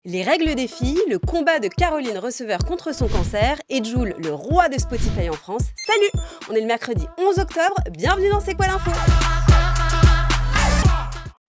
Les règles des filles, le combat de Caroline Receveur contre son cancer et Jul, le roi de Spotify en France. Salut! On est le mercredi 11 octobre, bienvenue dans C'est quoi l'info?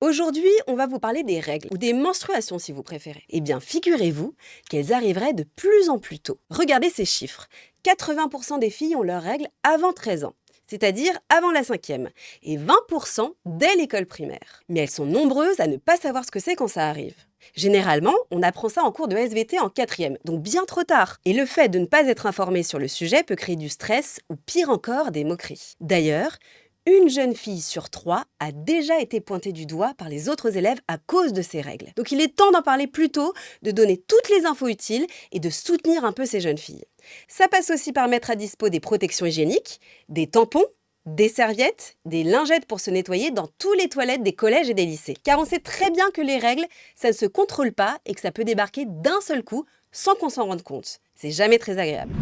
Aujourd'hui, on va vous parler des règles, ou des menstruations si vous préférez. Eh bien, figurez-vous qu'elles arriveraient de plus en plus tôt. Regardez ces chiffres. 80% des filles ont leurs règles avant 13 ans. C'est-à-dire avant la 5e, et 20% dès l'école primaire. Mais elles sont nombreuses à ne pas savoir ce que c'est quand ça arrive. Généralement, on apprend ça en cours de SVT en 4e, donc bien trop tard. Et le fait de ne pas être informé sur le sujet peut créer du stress, ou pire encore, des moqueries. D'ailleurs, une jeune fille sur 3 a déjà été pointée du doigt par les autres élèves à cause de ces règles. Donc il est temps d'en parler plus tôt, de donner toutes les infos utiles et de soutenir un peu ces jeunes filles. Ça passe aussi par mettre à dispo des protections hygiéniques, des tampons, des serviettes, des lingettes pour se nettoyer dans toutes les toilettes des collèges et des lycées. Car on sait très bien que les règles, ça ne se contrôle pas et que ça peut débarquer d'un seul coup sans qu'on s'en rende compte. C'est jamais très agréable.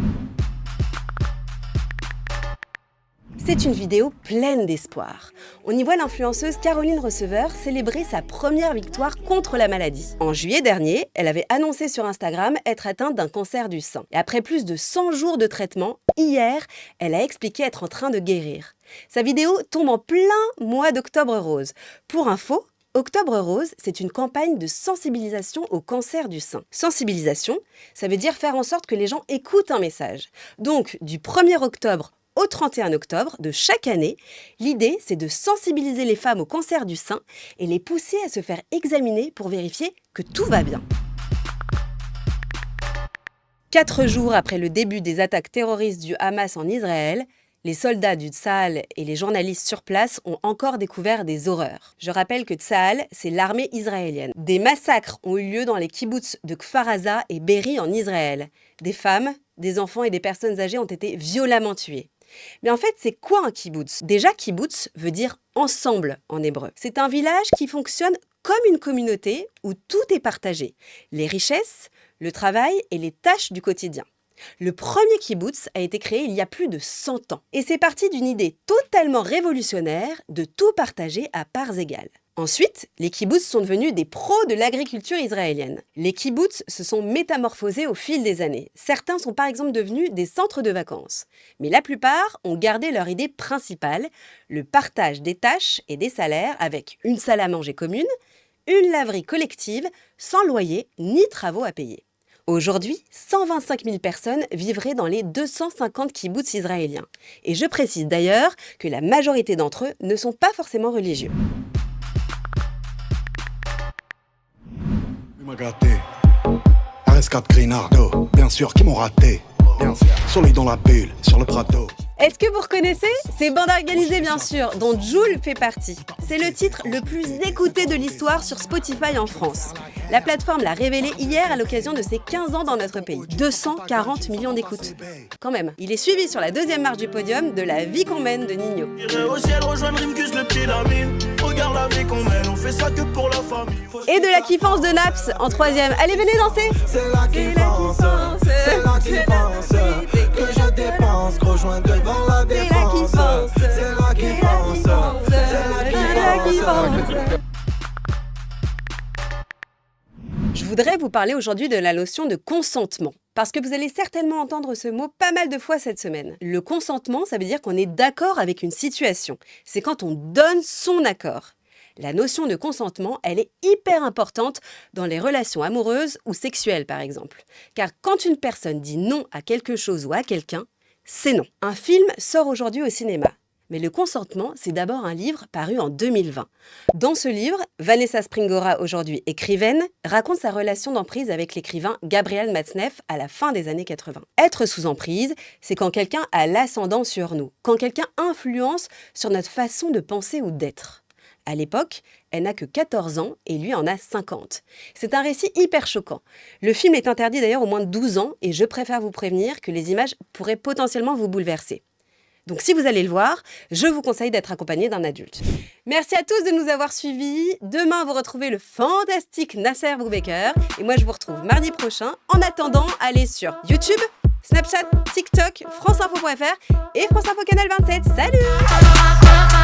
C'est une vidéo pleine d'espoir. On y voit l'influenceuse Caroline Receveur célébrer sa première victoire contre la maladie. En juillet dernier, elle avait annoncé sur Instagram être atteinte d'un cancer du sein. Et après plus de 100 jours de traitement, hier, elle a expliqué être en train de guérir. Sa vidéo tombe en plein mois d'Octobre Rose. Pour info, Octobre Rose, c'est une campagne de sensibilisation au cancer du sein. Sensibilisation, ça veut dire faire en sorte que les gens écoutent un message. Donc, du 1er octobre au 31 octobre de chaque année, l'idée, c'est de sensibiliser les femmes au cancer du sein et les pousser à se faire examiner pour vérifier que tout va bien. 4 jours après le début des attaques terroristes du Hamas en Israël, les soldats du Tsahal et les journalistes sur place ont encore découvert des horreurs. Je rappelle que Tsahal, c'est l'armée israélienne. Des massacres ont eu lieu dans les kibboutz de Kfar Aza et Be'eri en Israël. Des femmes, des enfants et des personnes âgées ont été violemment tuées. Mais en fait, c'est quoi un kibboutz? Déjà, kibboutz veut dire « ensemble » en hébreu. C'est un village qui fonctionne comme une communauté où tout est partagé. Les richesses, le travail et les tâches du quotidien. Le premier kibboutz a été créé il y a plus de 100 ans. Et c'est parti d'une idée totalement révolutionnaire de tout partager à parts égales. Ensuite, les kibboutz sont devenus des pros de l'agriculture israélienne. Les kibboutz se sont métamorphosés au fil des années. Certains sont par exemple devenus des centres de vacances. Mais la plupart ont gardé leur idée principale, le partage des tâches et des salaires avec une salle à manger commune, une laverie collective, sans loyer ni travaux à payer. Aujourd'hui, 125 000 personnes vivraient dans les 250 kibboutz israéliens. Et je précise d'ailleurs que la majorité d'entre eux ne sont pas forcément religieux. RS4 Grinardo, bien sûr qui m'ont raté. Soleil dans la bulle, sur le prateau. Est-ce que vous reconnaissez? C'est Bande Organisée bien sûr, dont Jul fait partie. C'est le titre le plus écouté de l'histoire sur Spotify en France. La plateforme l'a révélé hier à l'occasion de ses 15 ans dans notre pays. 240 millions d'écoutes. Quand même. Il est suivi sur la 2e marche du podium de La vie qu'on mène de Nino. Et de La kiffance de Naps en 3e. Allez, venez danser. C'est la kiffance, c'est la kiffance que je dépense, gros joint devant la défense. C'est la kiffance, c'est la kiffance. Je voudrais vous parler aujourd'hui de la notion de consentement. Parce que vous allez certainement entendre ce mot pas mal de fois cette semaine. Le consentement, ça veut dire qu'on est d'accord avec une situation. C'est quand on donne son accord. La notion de consentement, elle est hyper importante dans les relations amoureuses ou sexuelles, par exemple. Car quand une personne dit non à quelque chose ou à quelqu'un, c'est non. Un film sort aujourd'hui au cinéma. Mais le consentement, c'est d'abord un livre paru en 2020. Dans ce livre, Vanessa Springora, aujourd'hui écrivaine, raconte sa relation d'emprise avec l'écrivain Gabriel Matzneff à la fin des années 80. Être sous emprise, c'est quand quelqu'un a l'ascendant sur nous, quand quelqu'un influence sur notre façon de penser ou d'être. À l'époque, elle n'a que 14 ans et lui en a 50. C'est un récit hyper choquant. Le film est interdit d'ailleurs aux moins de 12 ans et je préfère vous prévenir que les images pourraient potentiellement vous bouleverser. Donc si vous allez le voir, je vous conseille d'être accompagné d'un adulte. Merci à tous de nous avoir suivis. Demain, vous retrouvez le fantastique Nasser Boubaker. Et moi, je vous retrouve mardi prochain. En attendant, allez sur YouTube, Snapchat, TikTok, franceinfo.fr et France Info Canal 27. Salut!